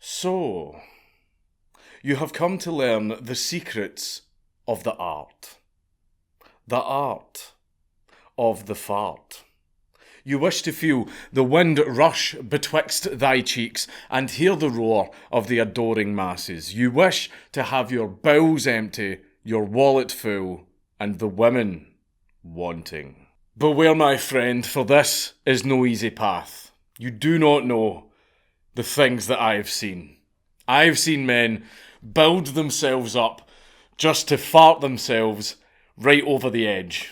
So, you have come to learn the secrets of the art. The art of the fart. You wish to feel the wind rush betwixt thy cheeks and hear the roar of the adoring masses. You wish to have your bowels empty, your wallet full, and the women wanting. Beware, my friend, for this is no easy path. You do not know the things that I have seen. I've seen men build themselves up just to fart themselves right over the edge.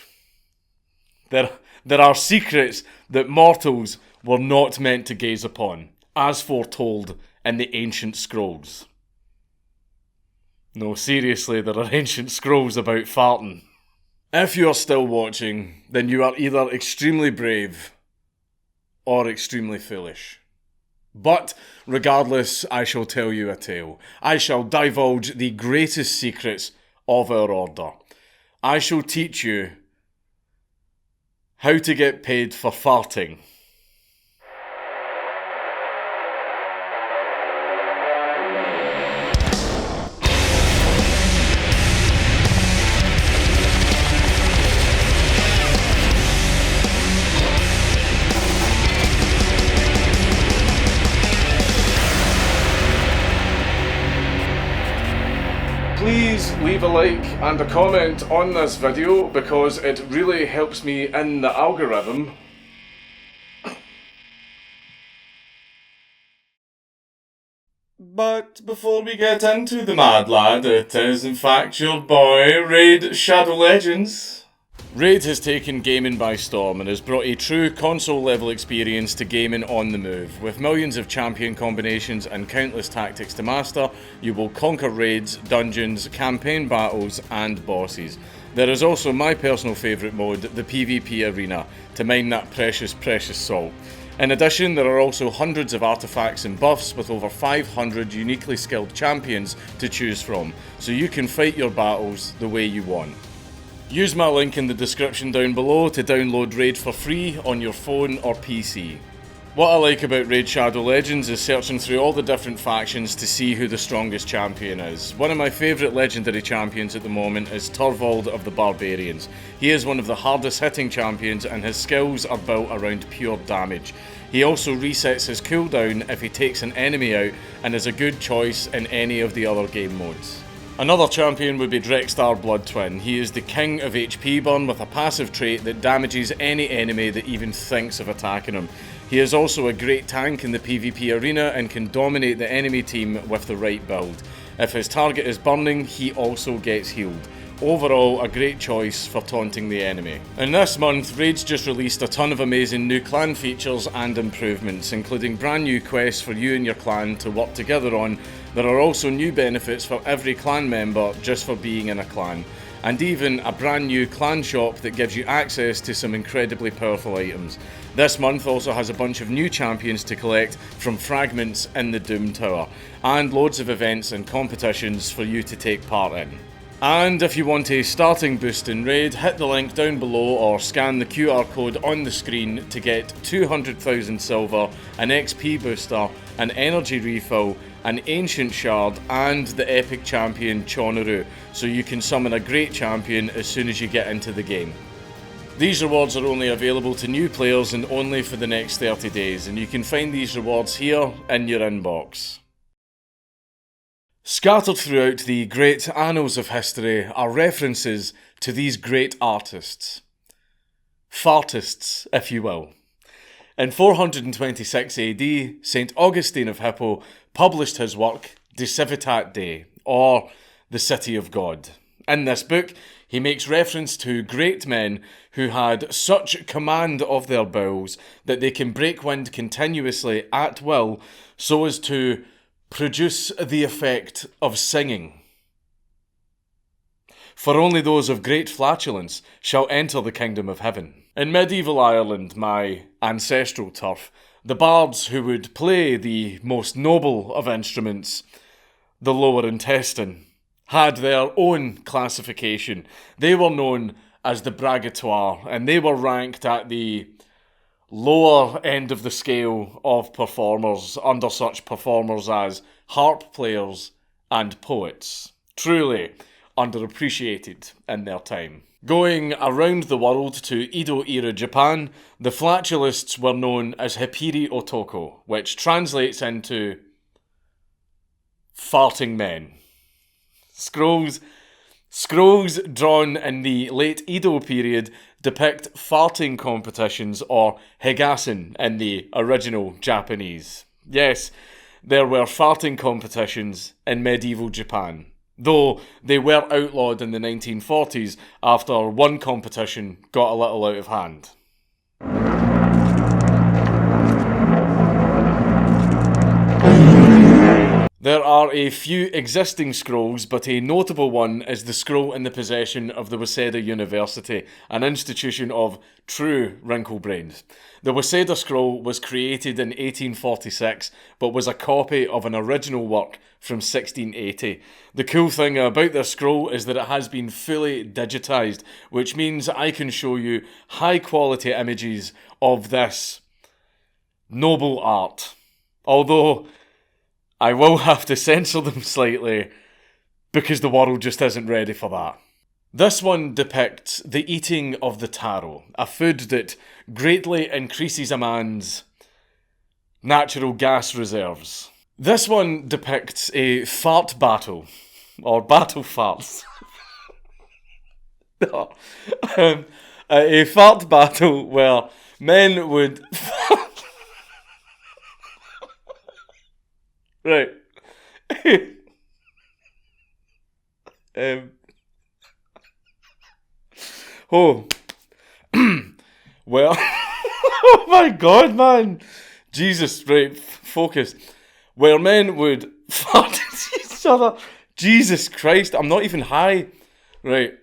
There are secrets that mortals were not meant to gaze upon, as foretold in the ancient scrolls. No, seriously, there are ancient scrolls about farting. If you are still watching, then you are either extremely brave or extremely foolish. But regardless, I shall tell you a tale. I shall divulge the greatest secrets of our order. I shall teach you how to get paid for farting. Please leave a like and a comment on this video because it really helps me in the algorithm. But before we get into the mad lad, it is in fact your boy, Raid Shadow Legends. Raid has taken gaming by storm and has brought a true console-level experience to gaming on the move. With millions of champion combinations and countless tactics to master, you will conquer raids, dungeons, campaign battles, and bosses. There is also my personal favourite mode, the PvP Arena, to mine that precious salt. In addition, there are also hundreds of artifacts and buffs with over 500 uniquely skilled champions to choose from, so you can fight your battles the way you want. Use my link in the description down below to download Raid for free on your phone or PC. What I like about Raid Shadow Legends is searching through all the different factions to see who the strongest champion is. One of my favourite legendary champions at the moment is Torvald of the Barbarians. He is one of the hardest hitting champions and his skills are built around pure damage. He also resets his cooldown if he takes an enemy out and is a good choice in any of the other game modes. Another champion would be Drextar Blood Twin. He is the king of HP burn with a passive trait that damages any enemy that even thinks of attacking him. He is also a great tank in the PvP arena and can dominate the enemy team with the right build. If his target is burning, he also gets healed. Overall, a great choice for taunting the enemy. And this month, Raid's just released a ton of amazing new clan features and improvements, including brand new quests for you and your clan to work together on. There are also new benefits for every clan member just for being in a clan, and even a brand new clan shop that gives you access to some incredibly powerful items. This month also has a bunch of new champions to collect from fragments in the Doom Tower, and loads of events and competitions for you to take part in. And if you want a starting boost in Raid, hit the link down below or scan the QR code on the screen to get 200,000 silver, an XP booster, an energy refill, an ancient shard, and the epic champion Chonoru, so you can summon a great champion as soon as you get into the game. These rewards are only available to new players and only for the next 30 days, and you can find these rewards here in your inbox. Scattered throughout the great annals of history are references to these great artists. Fartists, if you will. In 426 AD, St. Augustine of Hippo published his work De Civitate Dei, or The City of God. In this book, he makes reference to great men who had such command of their bowels that they can break wind continuously at will so as to produce the effect of singing. For only those of great flatulence shall enter the kingdom of heaven. In medieval Ireland, my ancestral turf, the bards who would play the most noble of instruments, the lower intestine, had their own classification. They were known as the bragatoire, and they were ranked at the lower end of the scale of performers under such performers as harp players and poets. Truly underappreciated in their time. Going around the world to Edo-era Japan, the flatulists were known as Hippiri Otoko, which translates into farting men. Scrolls drawn in the late Edo period depict farting competitions, or higasen in the original Japanese. Yes, there were farting competitions in medieval Japan, though they were outlawed in the 1940s after one competition got a little out of hand. There are a few existing scrolls, but a notable one is the scroll in the possession of the Waseda University, an institution of true wrinkle brains. The Waseda scroll was created in 1846, but was a copy of an original work from 1680. The cool thing about this scroll is that it has been fully digitised, which means I can show you high quality images of this noble art. Although I will have to censor them slightly because the world just isn't ready for that. This one depicts the eating of the taro, a food that greatly increases a man's natural gas reserves. This one depicts a fart battle, or battle farts. A fart battle where men would... Right. Oh. Well. Oh my god, man. Jesus, right. Focus. Where men would fart at each other. Jesus Christ, I'm not even high. Right.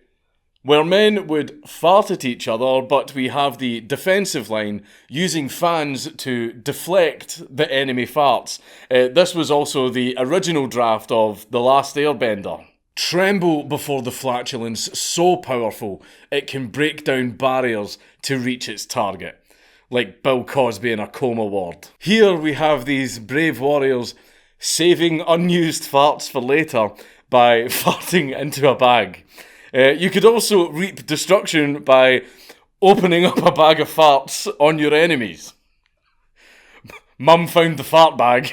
Where men would fart at each other, but we have the defensive line using fans to deflect the enemy farts. This was also the original draft of The Last Airbender. Tremble before the flatulence so powerful it can break down barriers to reach its target. Like Bill Cosby in a coma ward. Here we have these brave warriors saving unused farts for later by farting into a bag. You could also reap destruction by opening up a bag of farts on your enemies. Mum found the fart bag.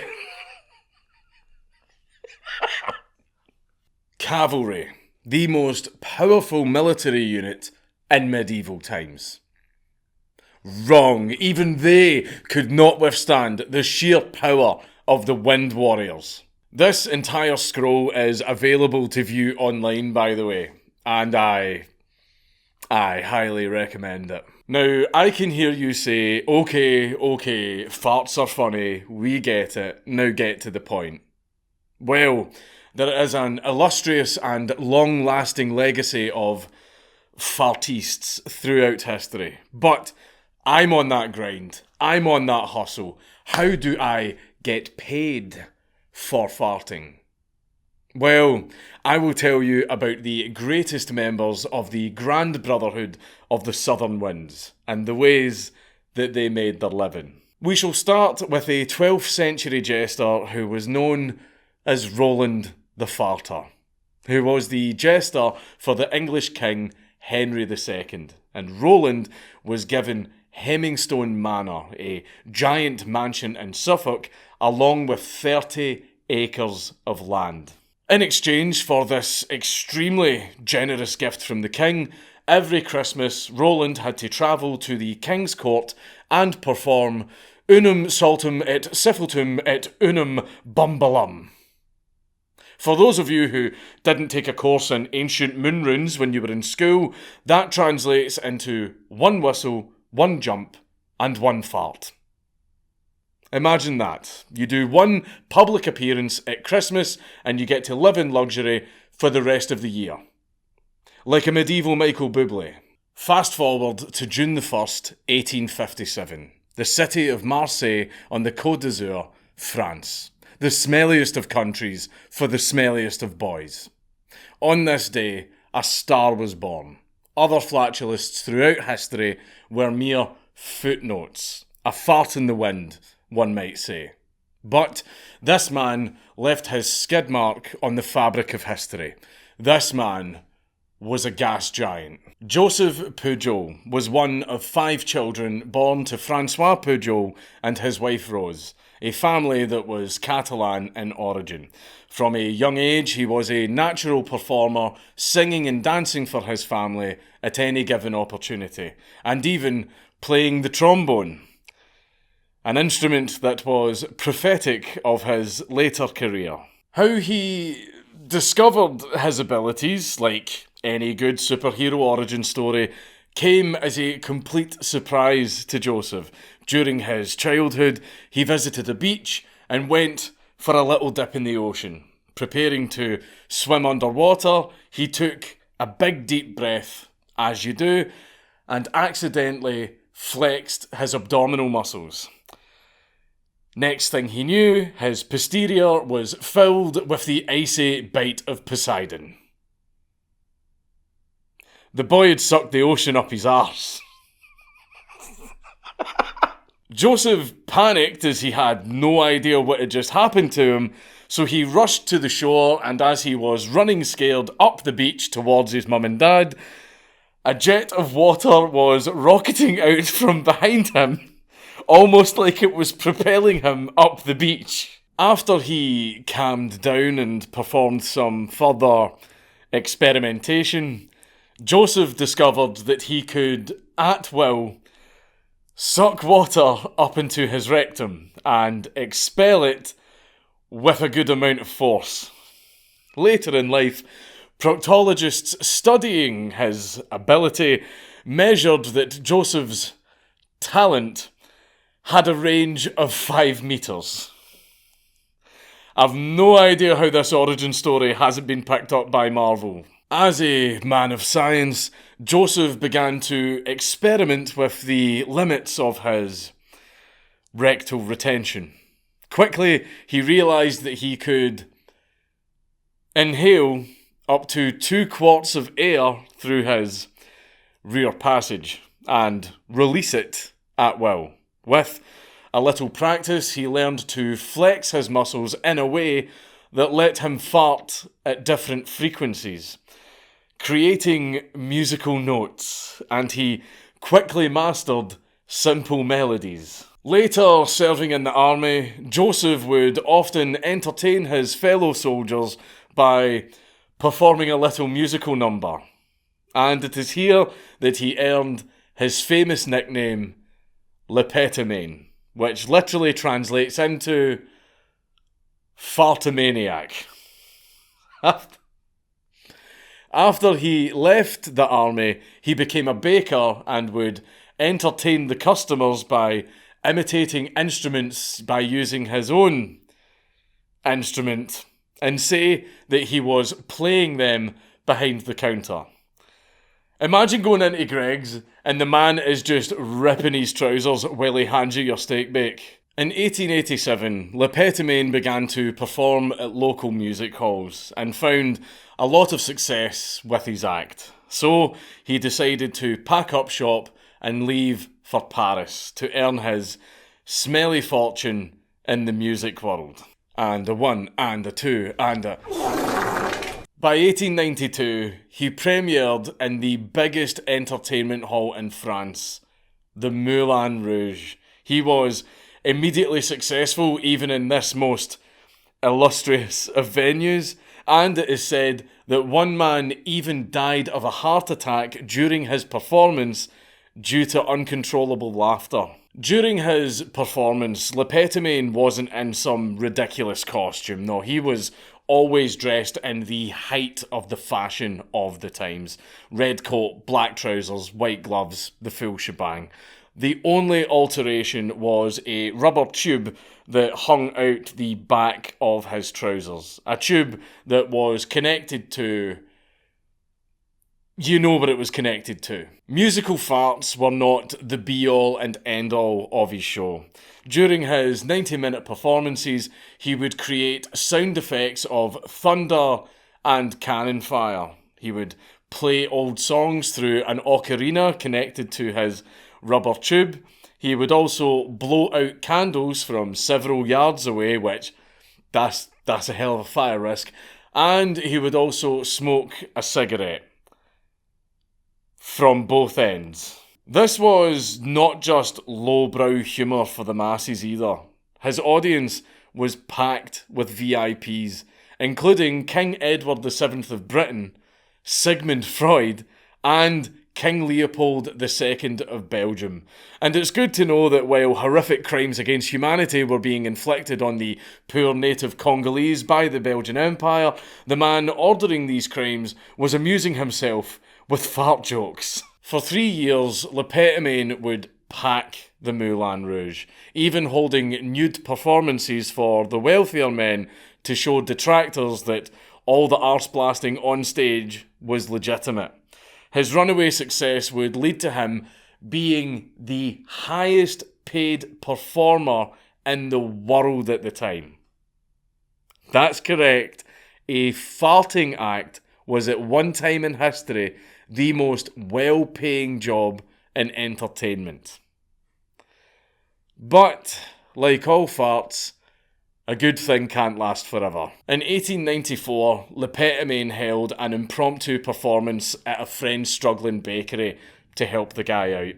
Cavalry, the most powerful military unit in medieval times. Wrong, even they could not withstand the sheer power of the Wind Warriors. This entire scroll is available to view online, by the way. And I highly recommend it. Now, I can hear you say, okay, farts are funny, we get it, now get to the point. Well, there is an illustrious and long-lasting legacy of fartists throughout history. But I'm on that grind, I'm on that hustle. How do I get paid for farting? Well, I will tell you about the greatest members of the Grand Brotherhood of the Southern Winds and the ways that they made their living. We shall start with a 12th century jester who was known as Roland the Farter, who was the jester for the English king Henry II, and Roland was given Hemmingstone Manor, a giant mansion in Suffolk, along with 30 acres of land. In exchange for this extremely generous gift from the king, every Christmas Roland had to travel to the king's court and perform Unum Saltum et Siffletum et Unum Bumbalum. For those of you who didn't take a course in ancient moon runes when you were in school, that translates into one whistle, one jump, and one fart. Imagine that. You do one public appearance at Christmas and you get to live in luxury for the rest of the year. Like a medieval Michael Bublé. Fast forward to June the 1st, 1857. The city of Marseille on the Côte d'Azur, France. The smelliest of countries for the smelliest of boys. On this day, a star was born. Other flatulists throughout history were mere footnotes. A fart in the wind, one might say. But this man left his skid mark on the fabric of history. This man was a gas giant. Joseph Pujol was one of 5 children born to Francois Pujol and his wife Rose, a family that was Catalan in origin. From a young age, he was a natural performer, singing and dancing for his family at any given opportunity, and even playing the trombone, an instrument that was prophetic of his later career. How he discovered his abilities, like any good superhero origin story, came as a complete surprise to Joseph. During his childhood, he visited a beach and went for a little dip in the ocean. Preparing to swim underwater, he took a big deep breath, as you do, and accidentally flexed his abdominal muscles. Next thing he knew, his posterior was filled with the icy bite of Poseidon. The boy had sucked the ocean up his arse. Joseph panicked as he had no idea what had just happened to him, so he rushed to the shore, and as he was running scared up the beach towards his mum and dad, a jet of water was rocketing out from behind him, almost like it was propelling him up the beach. After he calmed down and performed some further experimentation, Joseph discovered that he could, at will, suck water up into his rectum and expel it with a good amount of force. Later in life, proctologists studying his ability measured that Joseph's talent had a range of 5 meters. I've no idea how this origin story hasn't been picked up by Marvel. As a man of science, Joseph began to experiment with the limits of his rectal retention. Quickly, he realised that he could inhale up to 2 quarts of air through his rear passage and release it at will. With a little practice, he learned to flex his muscles in a way that let him fart at different frequencies, creating musical notes, and he quickly mastered simple melodies. Later, serving in the army, Joseph would often entertain his fellow soldiers by performing a little musical number, and it is here that he earned his famous nickname, Le Petit Main, which literally translates into Fartamaniac. After he left the army, he became a baker and would entertain the customers by imitating instruments by using his own instrument and say that he was playing them behind the counter. Imagine going into Greggs and the man is just ripping his trousers while he hands you your steak bake. In 1887, Le Petit Main began to perform at local music halls and found a lot of success with his act. So he decided to pack up shop and leave for Paris to earn his smelly fortune in the music world. And a 1, and a 2, and a... By 1892, he premiered in the biggest entertainment hall in France, the Moulin Rouge. He was immediately successful even in this most illustrious of venues, and it is said that one man even died of a heart attack during his performance due to uncontrollable laughter. During his performance, Le Petit Main wasn't in some ridiculous costume. No, he was always dressed in the height of the fashion of the times. Red coat, black trousers, white gloves, the full shebang. The only alteration was a rubber tube that hung out the back of his trousers. A tube that was connected to... You know what it was connected to. Musical farts were not the be-all and end-all of his show. During his 90-minute performances, he would create sound effects of thunder and cannon fire. He would play old songs through an ocarina connected to his rubber tube. He would also blow out candles from several yards away, which that's a hell of a fire risk. And he would also smoke a cigarette from both ends. This was not just lowbrow humour for the masses either. His audience was packed with VIPs, including King Edward VII of Britain, Sigmund Freud, and King Leopold II of Belgium. And it's good to know that while horrific crimes against humanity were being inflicted on the poor native Congolese by the Belgian Empire, the man ordering these crimes was amusing himself with fart jokes. For 3 years, Le Pétomane would pack the Moulin Rouge, even holding nude performances for the wealthier men to show detractors that all the arse blasting on stage was legitimate. His runaway success would lead to him being the highest paid performer in the world at the time. That's correct. A farting act was at one time in history the most well-paying job in entertainment. But, like all farts, a good thing can't last forever. In 1894, Le Pétomane held an impromptu performance at a friend's struggling bakery to help the guy out.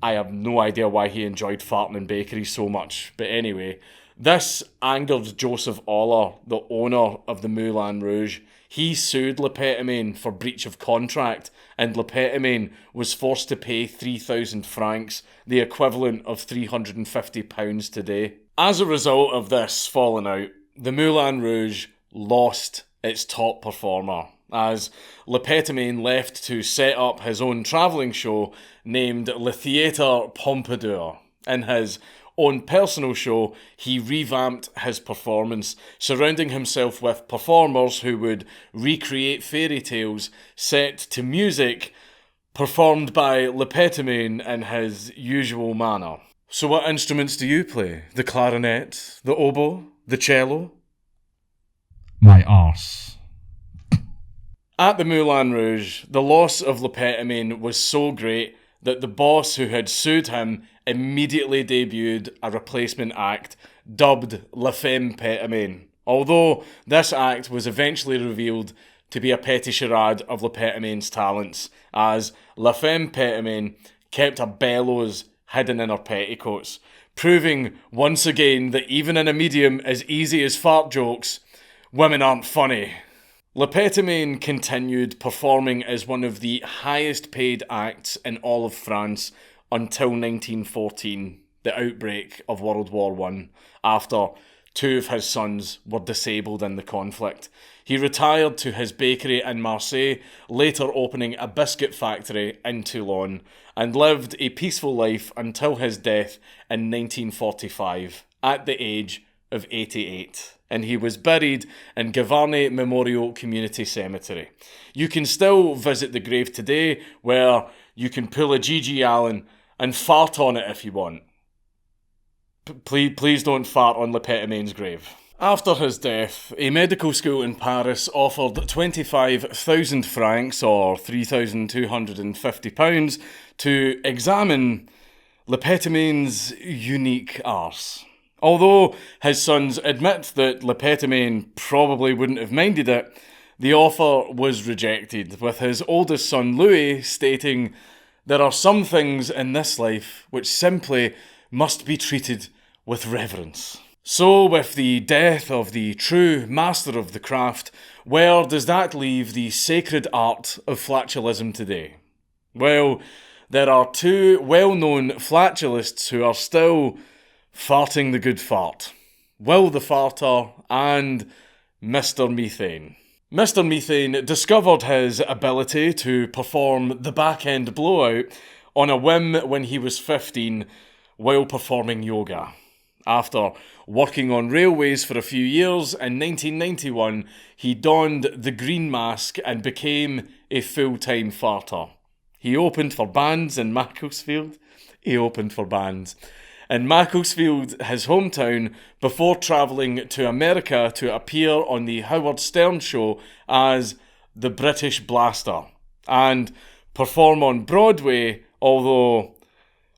I have no idea why he enjoyed farting in bakeries so much, but anyway, this angered Joseph Aller, the owner of the Moulin Rouge. He sued Le Pétomane for breach of contract, and Le Pétomane was forced to pay 3,000 francs, the equivalent of £350 today. As a result of this falling out, the Moulin Rouge lost its top performer, as Le Pétomane left to set up his own travelling show named Le Theatre Pompadour. In his own personal show, he revamped his performance, surrounding himself with performers who would recreate fairy tales set to music performed by Le Pétomane in his usual manner. So what instruments do you play? The clarinet? The oboe? The cello? My arse. At the Moulin Rouge, the loss of Le Pétomane was so great that the boss who had sued him immediately debuted a replacement act dubbed La Femme Pétomane, although this act was eventually revealed to be a petty charade of Le Pétomane's talents, as La Femme Pétomane kept a bellows hidden in her petticoats, proving once again that even in a medium as easy as fart jokes, women aren't funny. Le Pétomane continued performing as one of the highest paid acts in all of France until 1914, the outbreak of World War I, after 2 of his sons were disabled in the conflict. He retired to his bakery in Marseille, later opening a biscuit factory in Toulon, and lived a peaceful life until his death in 1945, at the age of 88. And he was buried in Gavarnie Memorial Community Cemetery. You can still visit the grave today, where you can pull a G.G. Allen and fart on it if you want. Please don't fart on Le Pétomane's grave. After his death, a medical school in Paris offered 25,000 francs, or £3,250, to examine Le Pétomane's unique arse. Although his sons admit that Le Pétomane probably wouldn't have minded it, the offer was rejected, with his oldest son Louis stating, "There are some things in this life which simply must be treated with reverence." So, with the death of the true master of the craft, where does that leave the sacred art of flatulism today? Well, there are 2 well-known flatulists who are still farting the good fart. Will the Farter and Mr. Methane. Mr. Methane discovered his ability to perform the back-end blowout on a whim when he was 15 while performing yoga. After working on railways for a few years, in 1991 he donned the green mask and became a full-time farter. He opened for bands in Macclesfield. In Macclesfield, his hometown, before travelling to America to appear on the Howard Stern show as the British Blaster and perform on Broadway, although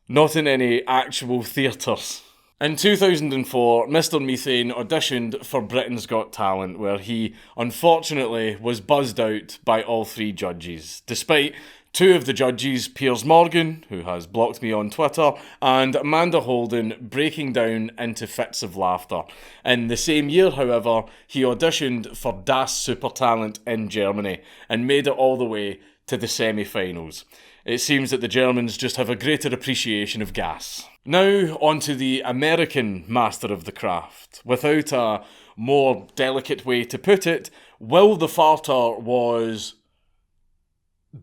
not in any actual theatres. In 2004, Mr. Methane auditioned for Britain's Got Talent, where he unfortunately was buzzed out by all three judges, despite two of the judges, Piers Morgan, who has blocked me on Twitter, and Amanda Holden breaking down into fits of laughter. In the same year, however, he auditioned for Das Supertalent in Germany and made it all the way to the semi-finals. It seems that the Germans just have a greater appreciation of gas. Now onto the American master of the craft. Without a more delicate way to put it, Will the Farter was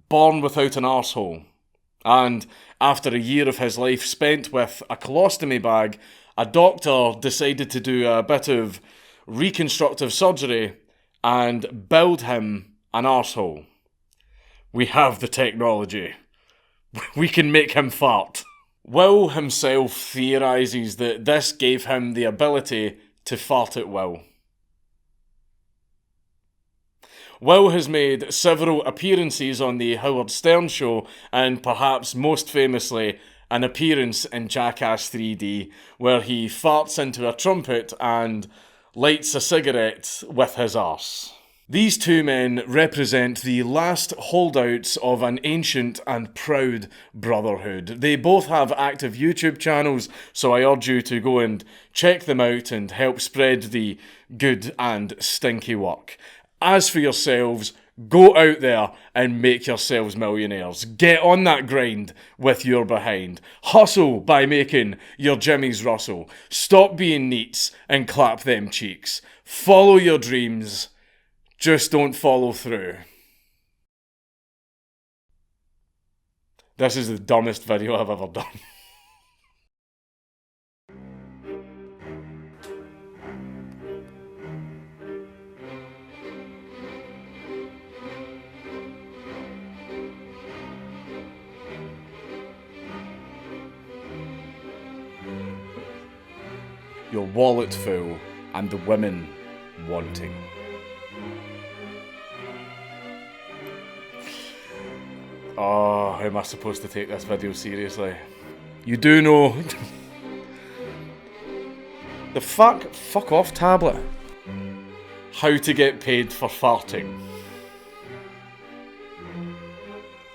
born without an arsehole. And after a year of his life spent with a colostomy bag, a doctor decided to do a bit of reconstructive surgery and build him an arsehole. We have the technology. We can make him fart. Will himself theorises that this gave him the ability to fart at will. Will has made several appearances on the Howard Stern Show, and perhaps most famously, an appearance in Jackass 3D, where he farts into a trumpet and lights a cigarette with his arse. These two men represent the last holdouts of an ancient and proud brotherhood. They both have active YouTube channels, so I urge you to go and check them out and help spread the good and stinky work. As for yourselves, go out there and make yourselves millionaires. Get on that grind with your behind. Hustle by making your Jimmy's Russell. Stop being neats and clap them cheeks. Follow your dreams. Just don't follow through. This is the dumbest video I've ever done. Your wallet full and the women wanting. Oh, how am I supposed to take this video seriously? You do know... The fuck off tablet. How to get paid for farting.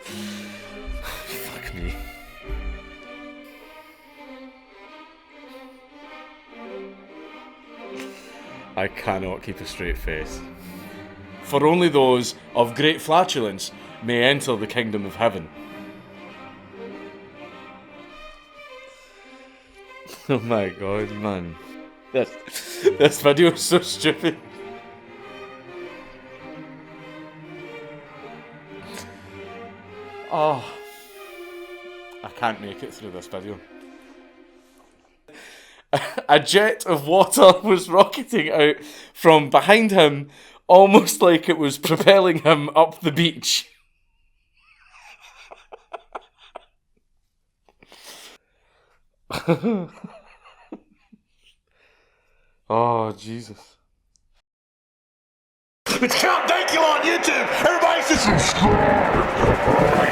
Fuck me. I cannot keep a straight face. For only those of great flatulence may enter the kingdom of heaven. Oh my god, man. This video is so stupid. Oh. I can't make it through this video. A jet of water was rocketing out from behind him, almost like it was propelling him up the beach. Oh, Jesus. It's Count Dankula on YouTube. Everybody should subscribe.